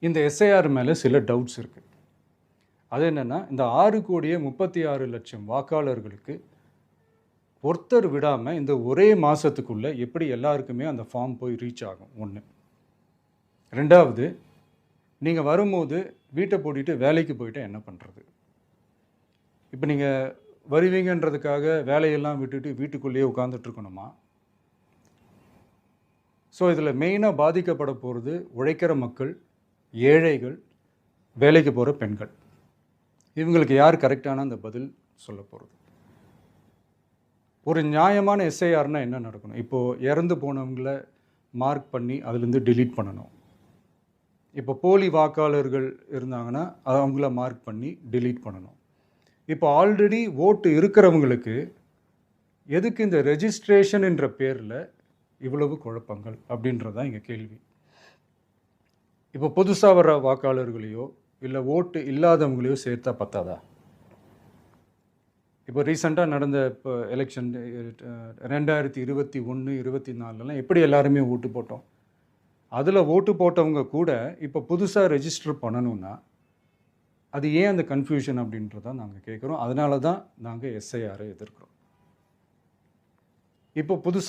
இந்த எஸ்ஐஆர் மேலே சில டவுட்ஸ் இருக்குது. அது என்னென்னா, இந்த 6,36,00,000 வாக்காளர்களுக்கு ஒருத்தர் விடாமல் இந்த ஒரே மாதத்துக்குள்ளே எப்படி எல்லாருக்குமே அந்த ஃபார்ம் போய் ரீச் ஆகும்? ஒன்று. ரெண்டாவது, நீங்கள் வரும்போது வீட்டை பூட்டிட்டு வேலைக்கு போயிட்டு என்ன பண்ணுறது? இப்போ நீங்கள் வருவீங்கன்றதுக்காக வேலையெல்லாம் விட்டுட்டு வீட்டுக்குள்ளேயே உட்காந்துட்ருக்கணுமா? ஸோ இதில் மெயினாக பாதிக்கப்பட போகிறது உழைக்கிற மக்கள், ஏழைகள், வேலைக்கு போகிற பெண்கள். இவங்களுக்கு யார் கரெக்டான அந்த பதில் சொல்ல போகிறது? ஒரு நியாயமான எஸ்ஐஆர்னால் என்ன நடக்கணும்? இப்போது இறந்து போனவங்கள மார்க் பண்ணி அதுலேருந்து டிலீட் பண்ணணும். இப்போ போலி வாக்காளர்கள் இருந்தாங்கன்னா அவங்கள மார்க் பண்ணி டிலீட் பண்ணணும். இப்போ ஆல்ரெடி ஓட்டு இருக்கிறவங்களுக்கு எதுக்கு இந்த ரெஜிஸ்ட்ரேஷன் என்ற பேரில் இவ்வளவு குழப்பங்கள் அப்படின்றது தான் இங்கே கேள்வி. இப்போ புதுசாக வர வாக்காளர்களையோ இல்லை ஓட்டு இல்லாதவங்களையோ சேர்த்தா பத்தாதா? இப்போ ரீசெண்டாக நடந்த இப்போ எலெக்ஷன் 2021, 24 எப்படி எல்லாருமே ஓட்டு போட்டோம்? அதில் ஓட்டு போட்டவங்க கூட இப்போ புதுசாக ரெஜிஸ்டர் பண்ணணுன்னா அது ஏன் அந்த கன்ஃபியூஷன் அப்படின்றத நாங்கள் கேட்குறோம். அதனால தான் நாங்கள் எஸ்ஐஆரை எதிர்க்கிறோம். இப்போ புதுசாக